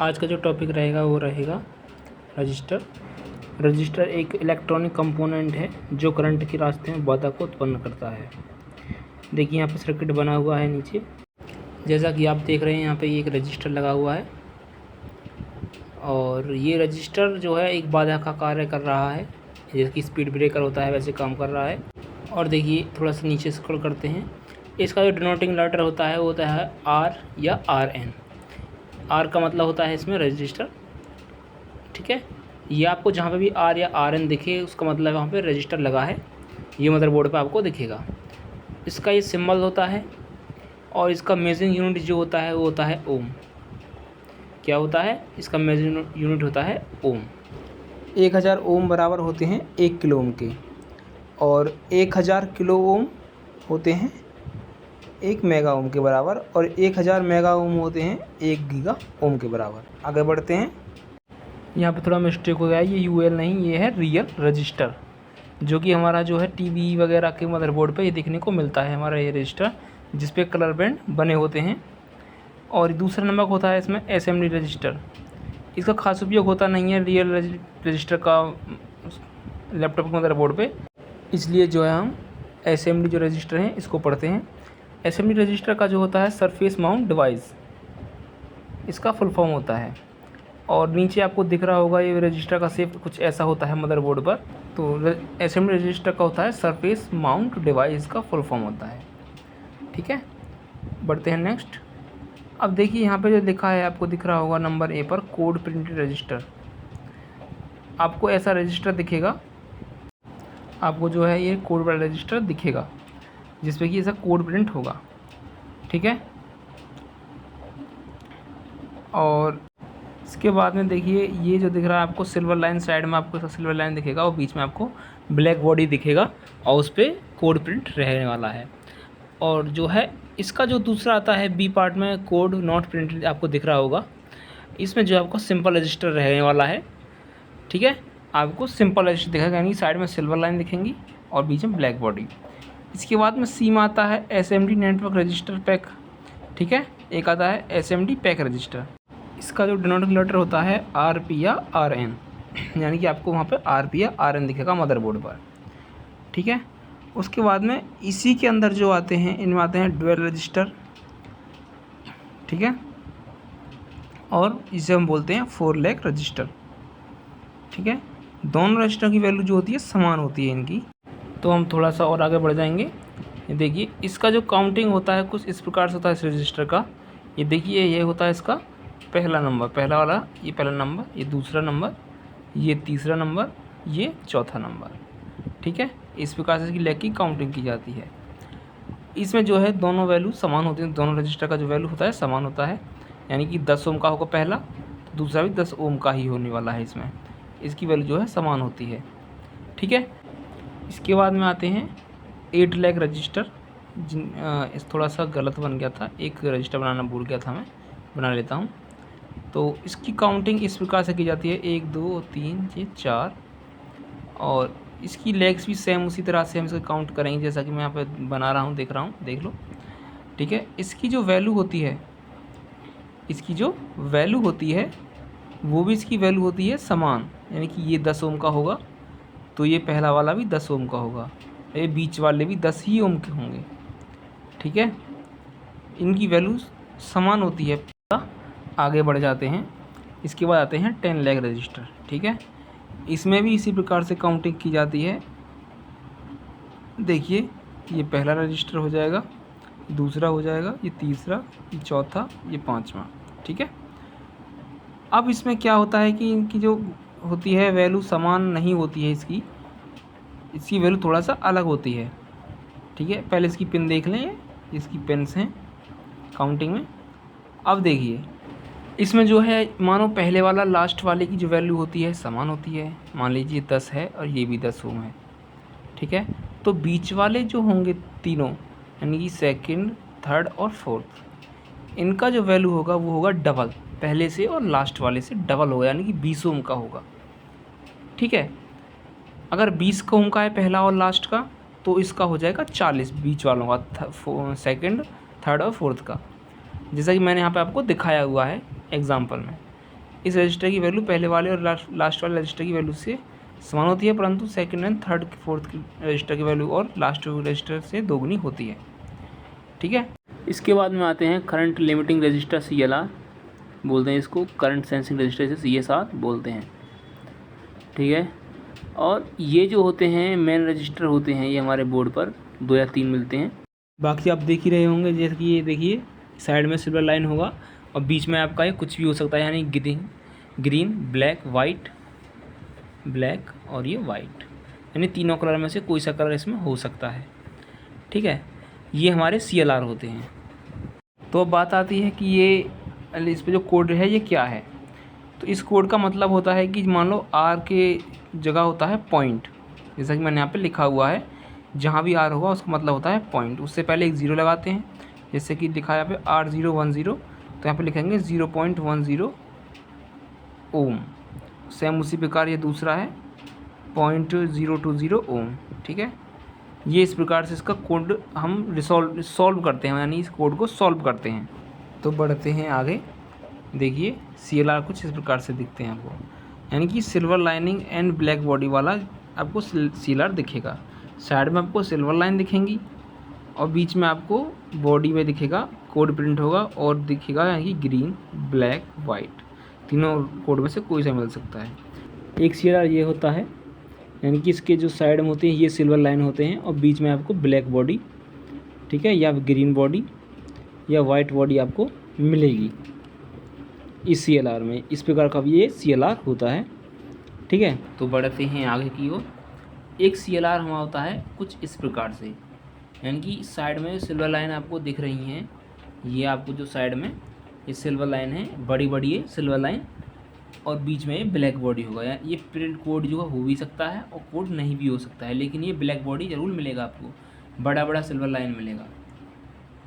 आज का जो टॉपिक रहेगा वो रहेगा रजिस्टर। रजिस्टर एक इलेक्ट्रॉनिक कंपोनेंट है जो करंट के रास्ते में बाधा को उत्पन्न करता है। देखिए यहाँ पे सर्किट बना हुआ है नीचे, जैसा कि आप देख रहे हैं यहाँ पे एक रजिस्टर लगा हुआ है और ये रजिस्टर जो है एक बाधा का कार्य कर रहा है, जैसे कि स्पीड ब्रेकर होता है वैसे काम कर रहा है। और देखिए थोड़ा सा नीचे स्क्रॉल करते हैं, इसका जो डिनोटिंग लेटर होता है वो होता है आर या RN। आर का मतलब होता है इसमें रजिस्टर, ठीक है। ये आपको जहाँ पे भी आर या RN दिखे उसका मतलब वहाँ पे रजिस्टर लगा है, ये मदरबोर्ड पे आपको दिखेगा। इसका ये सिंबल होता है और इसका मेजरिंग यूनिट जो होता है वो होता है ओम। क्या होता है? इसका मेजरिंग यूनिट होता है ओम। 1000 ओम बराबर होते हैं 1 किलो ओम के, और 1000 किलो ओम होते हैं 1 मेगा ओम के बराबर, और 1000 मेगा ओम होते हैं 1 गीगा ओम के बराबर। आगे बढ़ते हैं, यहाँ पे थोड़ा मिस्टेक हो गया है, ये UL नहीं, ये है रियल रजिस्टर, जो कि हमारा जो है टीवी वगैरह के मदरबोर्ड पे ये देखने को मिलता है, हमारा ये रजिस्टर जिस पे कलर बैंड बने होते हैं। और दूसरा नंबर होता है इसमें असेंबली रजिस्टर। इसका खास उपयोग होता नहीं है रियल रजिस्टर का लैपटॉप के मदरबोर्ड पे, इसलिए जो है हम असेंबली जो रजिस्टर हैं इसको पढ़ते हैं। असेंबली रजिस्टर का जो होता है सरफेस माउंट डिवाइस, इसका फुल फॉर्म होता है। और नीचे आपको दिख रहा होगा ये रजिस्टर का शेप कुछ ऐसा होता है मदरबोर्ड पर, तो असेंबली रजिस्टर का होता है सरफेस माउंट डिवाइस का फुल फॉर्म होता है, ठीक है। बढ़ते हैं नेक्स्ट। अब देखिए यहाँ पे जो लिखा है आपको दिख रहा होगा नंबर A पर कोड प्रिंटेड रजिस्टर। आपको ऐसा रजिस्टर दिखेगा, आपको जो है ये कोड वाला रजिस्टर दिखेगा जिसपे कि ऐसा कोड प्रिंट होगा, ठीक है। और इसके बाद में देखिए ये जो दिख रहा है आपको सिल्वर लाइन, साइड में आपको सिल्वर लाइन दिखेगा और बीच में आपको ब्लैक बॉडी दिखेगा और उस पर कोड प्रिंट रहने वाला है। और जो है इसका जो दूसरा आता है B पार्ट में कोड नॉट प्रिंटेड, आपको दिख रहा होगा, इसमें जो आपको सिंपल रजिस्टर रहने वाला है, ठीक है। आपको सिंपल रजिस्टर दिखेगा, यानी साइड में सिल्वर लाइन दिखेंगी और बीच में ब्लैक बॉडी। इसके बाद में C में आता है SMD नेटवर्क रजिस्टर पैक, ठीक है। एक आता है SMD पैक रजिस्टर, इसका जो डिनोटिंग लेटर होता है RP या RN, यानी कि आपको वहाँ पे RP या RN दिखेगा मदरबोर्ड पर, ठीक है। उसके बाद में इसी के अंदर जो आते हैं इनमें आते हैं ड्यूअल रजिस्टर, ठीक है, और इसे हम बोलते हैं 4 लेग रजिस्टर, ठीक है। दोनों रजिस्टर की वैल्यू जो होती है समान होती है इनकी। तो हम थोड़ा सा और आगे बढ़ जाएंगे। ये देखिए इसका जो काउंटिंग होता है कुछ इस प्रकार से होता है इस रजिस्टर का। ये देखिए ये होता है इसका पहला नंबर, पहला वाला ये पहला नंबर, ये दूसरा नंबर, ये तीसरा नंबर, ये चौथा नंबर, ठीक है। इस प्रकार से इसकी लेग की काउंटिंग की जाती है। इसमें जो है दोनों वैल्यू समान होती हैं, दोनों रजिस्टर का जो वैल्यू होता है समान होता है, यानी कि 10 ओम का होगा पहला, तो दूसरा भी 10 ओम का ही होने वाला है। इसमें इसकी वैल्यू जो है समान होती है, ठीक है। इसके बाद में आते हैं 8 लेग रजिस्टर, इस थोड़ा सा गलत बन गया था, एक रजिस्टर बनाना भूल गया था, मैं बना लेता हूँ। तो इसकी काउंटिंग इस प्रकार से की जाती है 1 2 3 4, और इसकी लेग्स भी सेम उसी तरह से हम इसको काउंट करेंगे जैसा कि मैं यहाँ पे बना रहा हूँ, देख रहा हूँ, देख लो, ठीक है। इसकी जो वैल्यू होती है, इसकी जो वैल्यू होती है वो भी इसकी वैल्यू होती है समान, यानी कि ये 10 ओम का होगा तो ये पहला वाला भी 10 ओम का होगा, ये बीच वाले भी 10 ही ओम के होंगे, ठीक है। इनकी वैल्यू समान होती है। आगे बढ़ जाते हैं, इसके बाद आते हैं 10 लेग रजिस्टर, ठीक है। इसमें भी इसी प्रकार से काउंटिंग की जाती है। देखिए ये पहला रजिस्टर हो जाएगा, दूसरा हो जाएगा, ये तीसरा, ये चौथा, ये पांचवा, ठीक है। अब इसमें क्या होता है कि इनकी जो होती है वैल्यू समान नहीं होती है, इसकी वैल्यू थोड़ा सा अलग होती है, ठीक है। पहले इसकी पिन देख लें, इसकी पिन्स हैं काउंटिंग में। अब देखिए इसमें जो है मानो पहले वाला लास्ट वाले की जो वैल्यू होती है समान होती है, मान लीजिए 10 है और ये भी 10 ओम है, ठीक है। तो बीच वाले जो होंगे तीनों, यानी कि सेकंड, थर्ड और फोर्थ, इनका जो वैल्यू होगा वो होगा डबल, पहले से और लास्ट वाले से डबल होगा, यानी कि 20 ओम का होगा, ठीक है। अगर 20 ओम का है पहला और लास्ट का तो इसका हो जाएगा 40 बीच वालों का, सेकंड, थर्ड और फोर्थ का, जैसा कि मैंने यहाँ पे आपको दिखाया हुआ है एग्जाम्पल में। इस रजिस्टर की वैल्यू पहले वाले और लास्ट वाले रजिस्टर की वैल्यू से समान होती है, परंतु second and third fourth register की वैल्यू और लास्ट रजिस्टर से दोगुनी होती है। ठीक है, इसके बाद में आते हैं करंट लिमिटिंग रजिस्टर CLR बोलते हैं इसको, करंट सेंसिंग रजिस्टर से CSR बोलते हैं। ठीक है, और ये जो होते हैं मेन रजिस्टर होते हैं, ये हमारे बोर्ड पर 2 या 3 मिलते हैं। बाकी आप देख ही रहे होंगे, जैसे कि ये देखिए साइड में सिल्वर लाइन होगा और बीच में आपका ये कुछ भी हो सकता है, यानी ग्रीन ब्लैक वाइट, ब्लैक और ये वाइट, यानी तीनों कलर में से कोई सा कलर इसमें हो सकता है। ठीक है, ये हमारे CLR होते हैं। तो अब बात आती है कि ये इस पे जो कोड है ये क्या है। तो इस कोड का मतलब होता है कि मान लो R के जगह होता है पॉइंट, जैसा कि मैंने यहाँ पे लिखा हुआ है, जहाँ भी R होगा उसका मतलब होता है पॉइंट। उससे पहले एक ज़ीरो लगाते हैं, जैसे कि लिखा है यहाँ पे R010, तो यहाँ पे लिखेंगे 0.10 ओम। सेम उसी प्रकार ये दूसरा है 0.020 ओम। ठीक है, ये इस प्रकार से इसका कोड हम सॉल्व करते हैं, यानी इस कोड को सॉल्व करते हैं। तो बढ़ते हैं आगे, देखिए CLR कुछ इस प्रकार से दिखते हैं आपको, यानी कि silver lining and black body वाला आपको CLR दिखेगा। साइड में आपको सिल्वर लाइन दिखेंगी और बीच में आपको बॉडी में दिखेगा, कोड प्रिंट होगा और दिखेगा यानी कि ग्रीन ब्लैक वाइट, तीनों कोड में से कोई सा मिल सकता है। एक CLR ये होता है, यानी कि इसके जो साइड में होते हैं ये सिल्वर लाइन होते हैं और बीच में आपको ब्लैक बॉडी, ठीक है, या ग्रीन बॉडी या वाइट बॉडी आपको मिलेगी इस CLR में। इस प्रकार का भी ये CLR होता है। ठीक है, तो बढ़ते हैं आगे की ओर। एक CLR हमारा होता है कुछ इस प्रकार से, यानी कि साइड में सिल्वर लाइन आपको दिख रही हैं, ये आपको जो साइड में ये सिल्वर लाइन है, बड़ी बड़ी है सिल्वर लाइन, और बीच में ये ब्लैक बॉडी होगा। या ये प्रिंट कोड जो हो भी सकता है और कोड नहीं भी हो सकता है, लेकिन ये ब्लैक बॉडी ज़रूर मिलेगा आपको, बड़ा बड़ा सिल्वर लाइन मिलेगा।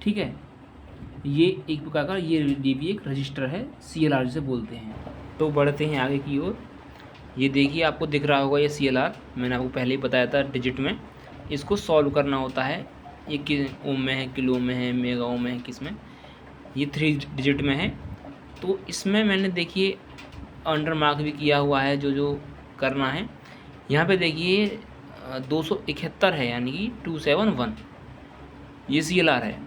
ठीक है, ये एक प्रकार का ये भी एक रजिस्टर है, CLR जिसे बोलते हैं। तो बढ़ते हैं आगे की ओर। ये देखिए आपको दिख रहा होगा ये CLR, मैंने आपको पहले ही बताया था डिजिट में इसको सॉल्व करना होता है। ये कि ओम में है, किलो में है, मेगा ओम में है, किस में, ये 3 डिजिट में है। तो इसमें मैंने देखिए अंडर मार्क भी किया हुआ है जो जो करना है। यहाँ पे देखिए 271 है, यानी कि 271 ये CLR है।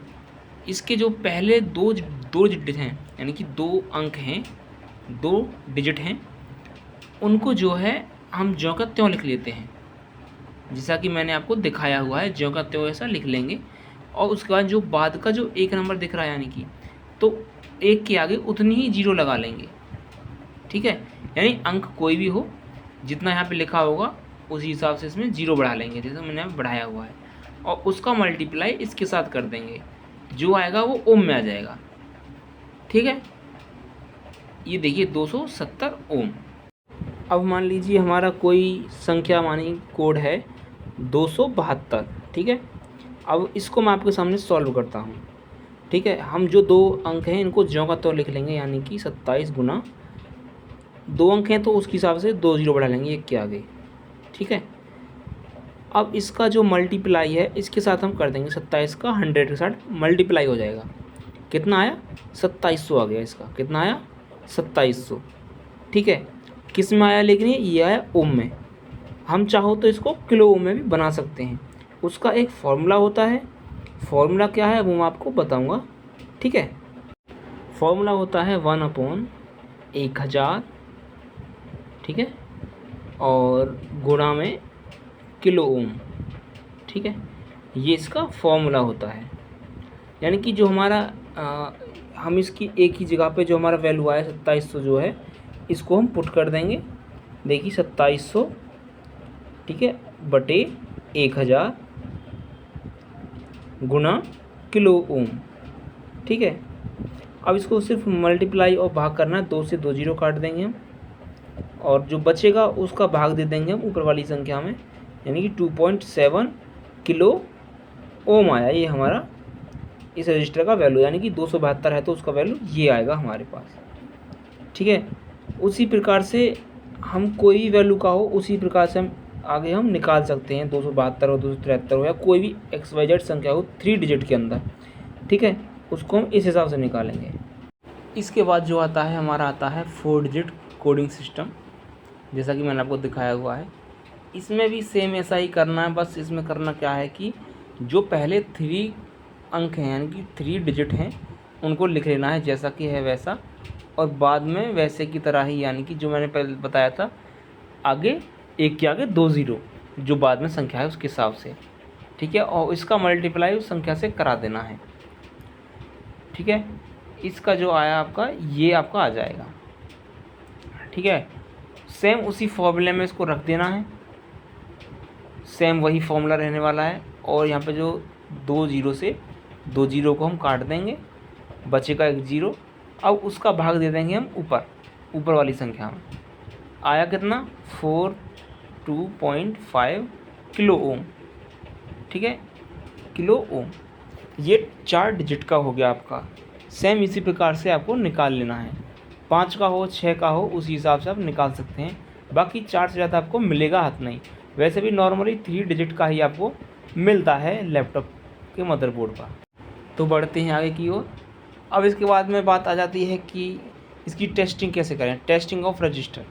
इसके जो पहले दो डिजिट हैं, यानी कि 2 अंक हैं, 2 डिजिट हैं, उनको जो है हम ज्यों का त्यों लिख लेते हैं, जैसा कि मैंने आपको दिखाया हुआ है, ज्यों का त्यों ऐसा लिख लेंगे। और उसके बाद जो बाद का जो 1 नंबर दिख रहा है, यानी कि तो 1 के आगे उतनी ही 0 लगा लेंगे। ठीक है, यानी अंक कोई भी हो, जितना यहाँ पे लिखा होगा उसी हिसाब से इसमें 0 बढ़ा लेंगे, जैसे मैंने यहाँ बढ़ाया हुआ है, और उसका मल्टीप्लाई इसके साथ कर देंगे, जो आएगा वो ओम में आ जाएगा। ठीक है, ये देखिए 270 ओम। अब मान लीजिए हमारा कोई संख्या मानी कोड है 272। ठीक है, अब इसको मैं आपके सामने सॉल्व करता हूँ। ठीक है, हम जो 2 अंक हैं इनको ज्यों का त्यों लिख लेंगे, यानी कि 27 गुना 2 अंक हैं तो उसके हिसाब से 2 0 बढ़ा लेंगे 1 के आगे। ठीक है, अब इसका जो मल्टीप्लाई है इसके साथ हम कर देंगे 27 का 100 के साथ मल्टीप्लाई हो जाएगा। कितना आया? 2700 आ गया। इसका कितना आया? 2700। ठीक है, किस में आया? लेकिन ये आया ओम में। हम चाहो तो इसको किलो ओम में भी बना सकते हैं। उसका एक फॉर्मूला होता है, फॉर्मूला क्या है वो मैं आपको बताऊंगा। ठीक है, फॉर्मूला होता है 1/1000। ठीक है, और गुणा में किलो ओम। ठीक है, ये इसका फॉर्मूला होता है। यानी कि जो हमारा हम इसकी एक ही जगह पे जो हमारा वैल्यू आया 2700 जो है, इसको हम पुट कर देंगे। देखिए 2700, ठीक है, बटे 1000 गुना किलो ओम। ठीक है, अब इसको सिर्फ मल्टीप्लाई और भाग करना है। 2 से 2 0 काट देंगे हम, और जो बचेगा उसका भाग दे देंगे हम ऊपर वाली संख्या में, यानी कि 2.7 किलो ओम आया ये हमारा इस रजिस्टर का वैल्यू। यानी कि 272 है तो उसका वैल्यू ये आएगा हमारे पास। ठीक है, उसी प्रकार से हम कोई भी वैल्यू का हो उसी प्रकार से हम आगे हम निकाल सकते हैं। 272 हो, 273 हो, या कोई भी XYZ संख्या हो 3 डिजिट के अंदर। ठीक है, उसको हम इस हिसाब से निकालेंगे। इसके बाद जो आता है हमारा आता है 4 डिजिट कोडिंग सिस्टम, जैसा कि मैंने आपको दिखाया हुआ है। इसमें भी सेम ऐसा ही करना है, बस इसमें करना क्या है कि जो पहले 3 अंक हैं यानी कि 3 डिजिट हैं उनको लिख लेना है जैसा कि है वैसा, और बाद में वैसे की तरह ही यानी कि जो मैंने पहले बताया था आगे एक के आगे 2 ज़ीरो जो बाद में संख्या है उसके हिसाब से, ठीक है, और इसका मल्टीप्लाई उस संख्या से करा देना है, ठीक है। इसका जो आया आपका ये आपका आ जाएगा, ठीक है। सेम उसी फॉर्मूले में इसको रख देना है, सेम वही फॉर्मूला रहने वाला है, और यहाँ पे जो 2 ज़ीरो से 2 ज़ीरो को हम काट देंगे, बचेगा 1 ज़ीरो। अब उसका भाग दे देंगे हम ऊपर वाली संख्या में। आया कितना 42.5 किलो ओम, ठीक है, किलो ओम। ये 4 डिजिट का हो गया आपका। सेम इसी प्रकार से आपको निकाल लेना है, 5 का हो 6 का हो उसी हिसाब से आप निकाल सकते हैं। बाकी 4 से ज़्यादा आपको मिलेगा हाथ नहीं, वैसे भी नॉर्मली 3 डिजिट का ही आपको मिलता है लैपटॉप के मदरबोर्ड पर। तो बढ़ते हैं आगे की ओर। अब इसके बाद में बात आ जाती है कि इसकी टेस्टिंग कैसे करें, टेस्टिंग ऑफ रजिस्टर,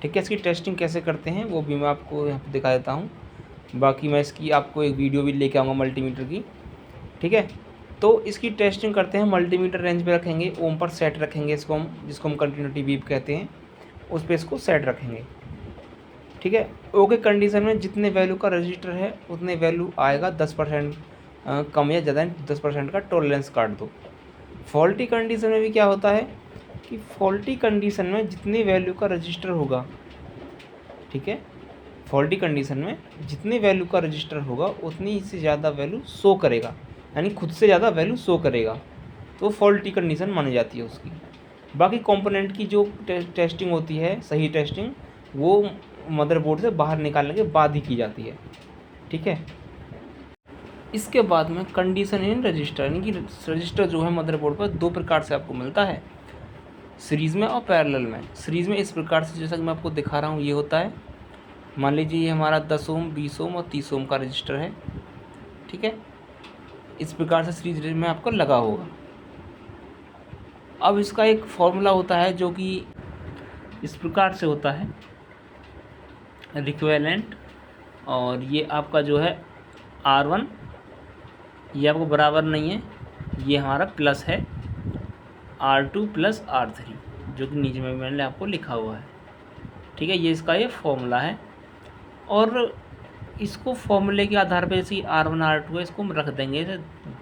ठीक है। इसकी टेस्टिंग कैसे करते हैं वो भी मैं आपको यहाँ पे दिखा देता हूँ। बाकी मैं इसकी आपको एक वीडियो भी लेके आऊँगा मल्टीमीटर की, ठीक है। तो इसकी टेस्टिंग करते हैं, मल्टीमीटर रेंज पे रखेंगे, ओम पर सेट रखेंगे इसको हम, जिसको हम कंटिन्यूटी बीप कहते हैं, उस पर इसको सेट रखेंगे, ठीक है। ओके कंडीशन में जितने वैल्यू का रजिस्टर है उतने वैल्यू आएगा, 10% कम या ज़्यादा 10% का टॉलरेंस काट दो। फॉल्टी कंडीशन में भी क्या होता है कि फॉल्टी कंडीशन में जितनी वैल्यू का रजिस्टर होगा, ठीक है, फॉल्टी कंडीशन में जितनी वैल्यू का रजिस्टर होगा उतनी से ज़्यादा वैल्यू शो करेगा, यानी खुद से ज़्यादा वैल्यू शो करेगा, तो फॉल्टी कंडीशन मानी जाती है उसकी। बाकी कंपोनेंट की जो टेस्टिंग होती है, सही टेस्टिंग, वो मदरबोर्ड से बाहर निकालने के बाद ही की जाती है, ठीक है। इसके बाद में कंडीशन इन रजिस्टर, यानी कि रजिस्टर जो है मदरबोर्ड पर 2 प्रकार से आपको मिलता है, सीरीज़ में और पैरेलल में। सीरीज़ में इस प्रकार से जैसा कि मैं आपको दिखा रहा हूँ ये होता है। मान लीजिए ये हमारा 10 ओम 20 ओम और 30 ओम का रजिस्टर है, ठीक है। इस प्रकार से सीरीज में आपको लगा होगा। अब इसका एक फॉर्मूला होता है जो कि इस प्रकार से होता है, रिक्वेलेंट, और ये आपका जो है R1 ये आपको बराबर नहीं है, ये हमारा प्लस है R2 प्लस R3, जो कि नीचे में मैंने आपको लिखा हुआ है, ठीक है। ये इसका ये फॉर्मूला है, और इसको फॉर्मूले के आधार पर जैसे R1 R2 है इसको हम रख देंगे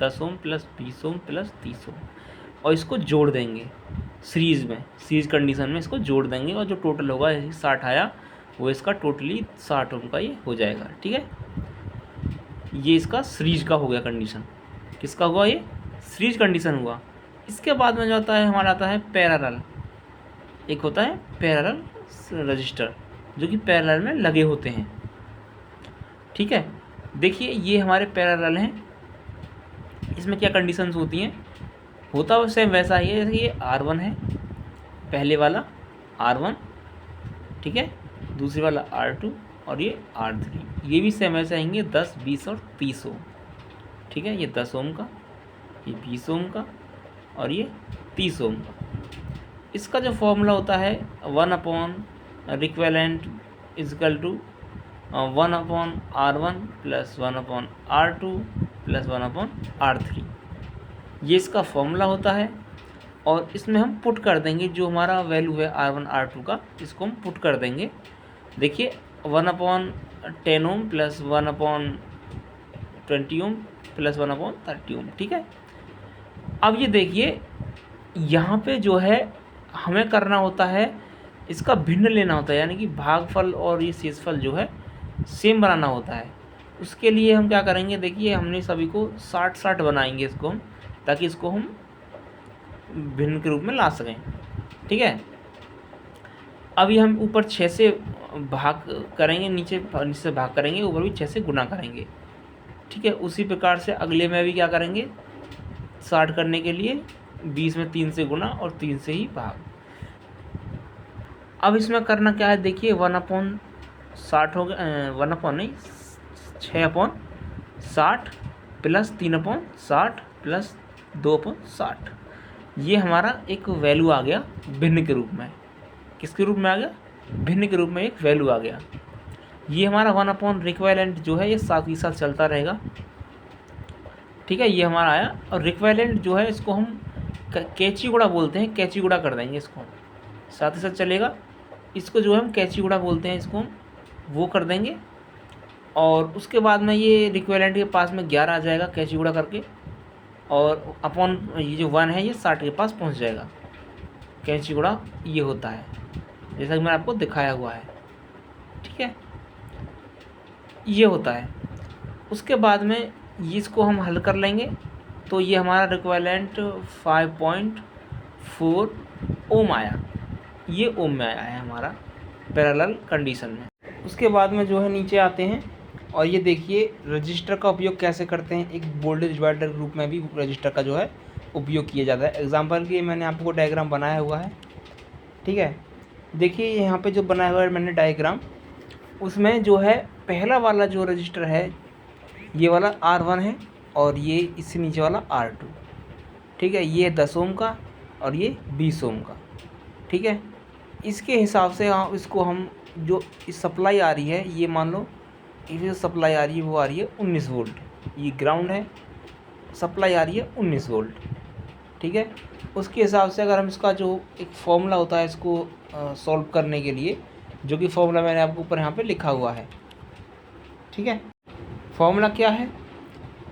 10 ओम प्लस 20 ओम प्लस 30 ओम, और इसको जोड़ देंगे सीरीज़ में, सीरीज़ कंडीशन में इसको जोड़ देंगे, और जो टोटल होगा 60 आया वो इसका टोटली 60 ओम का ये हो जाएगा, ठीक है। ये इसका सीरीज का हो गया कंडीशन। किसका हुआ ये सीरीज कंडीशन हुआ। इसके बाद में जो आता है हमारा आता है पैरेलल। एक होता है पैरेलल रजिस्टर जो कि पैरेलल में लगे होते हैं, ठीक है। देखिए ये हमारे पैरेलल हैं, इसमें क्या कंडीशंस होती हैं, होता है सेम वैसा ही है। जैसे ये R1 है, पहले वाला R1, ठीक है, दूसरी वाला R2 और ये R3, ये भी सेम ऐसे आएंगे 10 20 और 30 ओम, ठीक है। ये 10 ओम का, ये 20 ओम का और ये 30 ओम का। इसका जो फॉर्मूला होता है 1 R equivalent is equal to 1/R1 plus 1/R2 plus 1/R3, ये इसका फॉर्मूला होता है। और इसमें हम पुट कर देंगे जो हमारा वैल्यू है R1 R2 का, इसको हम पुट कर देंगे। देखिए 1/10 ओम प्लस 1/20 ओम प्लस 1/30 ओम, ठीक है। अब ये देखिए यहाँ पे जो है हमें करना होता है, इसका भिन्न लेना होता है, यानी कि भागफल और ये शेषफल जो है सेम बनाना होता है। उसके लिए हम क्या करेंगे, देखिए हमने सभी को 60-60 बनाएंगे इसको हम, ताकि इसको हम भिन्न के रूप में ला सकें, ठीक है। अभी हम ऊपर 6 से भाग करेंगे, नीचे से भाग करेंगे, ऊपर भी 6 से गुना करेंगे, ठीक है। उसी प्रकार से अगले में भी क्या करेंगे, 60 करने के लिए 20 में 3 से गुना और 3 से ही भाग। अब इसमें करना क्या है, देखिए 1/60 हो गया, 6/60 प्लस 3/60 प्लस 2/60, ये हमारा एक वैल्यू आ गया भिन्न के रूप में। किसके रूप में आ गया? भिन्न के रूप में एक वैल्यू आ गया। ये हमारा 1 रिक्वायरेंट जो है ये साथ ही साथ चलता रहेगा। ठीक है, ये हमारा आया। और रिक्वायरेंट जो है इसको हम कैची गुणा बोलते हैं, कैची गुणा कर देंगे इसको, साथ ही साथ चलेगा। इसको जो है हम कैची गुणा बोलते हैं, इसको हम वो कर देंगे। और उसके बाद में ये रिक्वायरेंट के पास में 11 आ जाएगा कैची गुणा करके, और अपॉन ये जो 1 है ये 60 के पास पहुंच जाएगा। कैची गुणा ये होता है, जैसा कि मैंने आपको दिखाया हुआ है। ठीक है, ये होता है। उसके बाद में इसको हम हल कर लेंगे, तो ये हमारा रिक्वायरेंट 5.4 ओम आया। ये ओम में आया है हमारा पैरेलल कंडीशन में। उसके बाद में जो है नीचे आते हैं, और ये देखिए रजिस्टर का उपयोग कैसे करते हैं। एक वोल्टेज डिवाइडर के रूप में भी रजिस्टर का जो है उपयोग किया जाता है। एग्जांपल के मैंने आपको डायग्राम बनाया हुआ है। ठीक है, देखिए यहाँ पे जो बनाया हुआ है मैंने डायग्राम, उसमें जो है पहला वाला जो रजिस्टर है ये वाला R1 है, और ये इससे नीचे वाला R2। ठीक है, ये 10 ओम का और ये 20 ओम का। ठीक है, इसके हिसाब से इसको हम जो सप्लाई आ रही है, ये मान लो ये जो सप्लाई आ रही है वो आ रही है 19 वोल्ट। ये ग्राउंड है, सप्लाई आ रही है 19 वोल्ट। ठीक है, उसके हिसाब से अगर हम इसका जो एक फॉर्मूला होता है इसको सॉल्व करने के लिए, जो कि फॉर्मूला मैंने आपको ऊपर यहाँ पे लिखा हुआ है। ठीक है, फॉर्मूला क्या है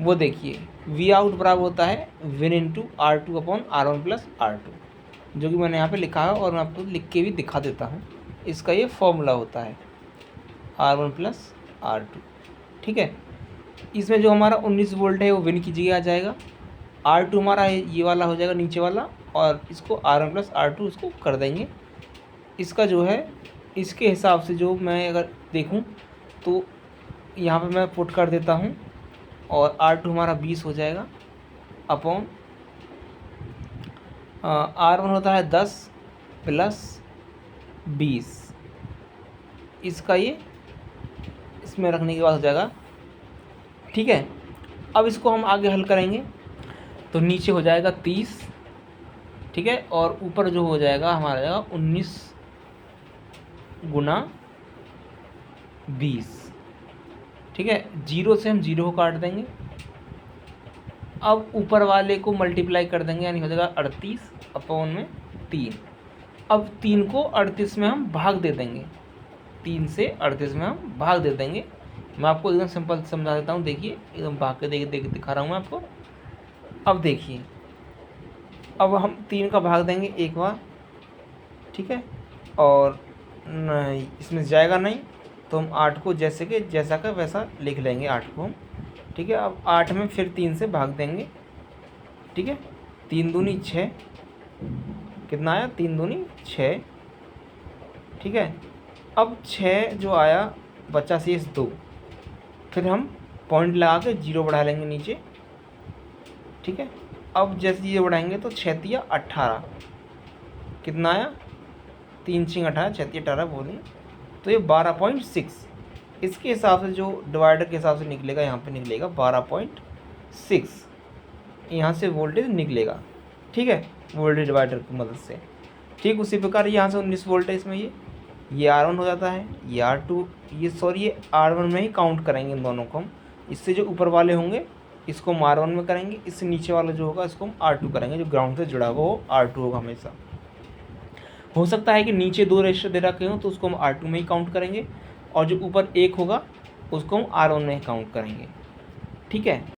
वो देखिए, वी आउट बराबर होता है win into R2 upon R1 plus R2, जो कि मैंने यहाँ पे लिखा है और मैं आपको लिख के भी दिखा देता हूँ। इसका ये फॉर्मूला होता है R1 प्लस R2। ठीक है, इसमें जो हमारा 19 वोल्ट है वो विन की जगह आ जाएगा, R2 हमारा ये वाला हो जाएगा नीचे वाला, और इसको R1 प्लस R2 इसको कर देंगे। इसका जो है इसके हिसाब से जो मैं अगर देखूं तो यहाँ पे मैं पुट कर देता हूँ, और R2 हमारा 20 हो जाएगा अपॉन R1 होता है 10 प्लस 20। इसका ये इसमें रखने के बाद हो जाएगा। ठीक है, अब इसको हम आगे हल करेंगे, तो नीचे हो जाएगा 30। ठीक है, और ऊपर जो हो जाएगा हमारा जाएगा 19 गुना 20। ठीक है, 0 से हम 0 को काट देंगे। अब ऊपर वाले को मल्टीप्लाई कर देंगे, यानी हो जाएगा 38 अपॉन में 3। अब 3 को 38 में हम भाग दे देंगे, 3 से 38 में हम भाग दे देंगे। मैं आपको एकदम सिंपल समझा देता हूँ, देखिए एकदम भाग के दिखा रहा हूँ मैं आपको। अब देखिए, अब हम 3 का भाग देंगे एक बार। ठीक है, और नहीं इसमें जाएगा नहीं, तो हम 8 को जैसा का वैसा लिख लेंगे 8 को हम। ठीक है, अब 8 में फिर 3 से भाग देंगे। ठीक है, 3 दूनी 6, कितना आया 3 दूनी 6। ठीक है, अब 6 जो आया बचा शेष 2, फिर हम पॉइंट लगा के 0 बढ़ा लेंगे नीचे। ठीक है, अब जैसे 0 बढ़ाएंगे तो 6 तिया 18, कितना आया 3 6 18, 6 तिया 18 बोलिए, तो ये 12.6। इसके हिसाब से जो डिवाइडर के हिसाब से निकलेगा, यहाँ पे निकलेगा 12.6, यहाँ से वोल्टेज निकलेगा। ठीक है, वोल्टेज डिवाइडर की मदद से। ठीक उसी प्रकार यहाँ से 19 वोल्ट है इसमें, ये R1 हो जाता है, ये R2, ये R1 में ही काउंट करेंगे इन दोनों को हम। इससे जो ऊपर वाले होंगे इसको हम R1 में करेंगे, इससे नीचे वाला जो होगा इसको हम R2 करेंगे। जो ग्राउंड से जुड़ा हुआ वो R2 होगा हमेशा। हो सकता है कि नीचे 2 रजिस्टर दे रखे हों तो उसको हम R2 में ही काउंट करेंगे, और जो ऊपर 1 होगा उसको हम R1 में ही काउंट करेंगे। ठीक है।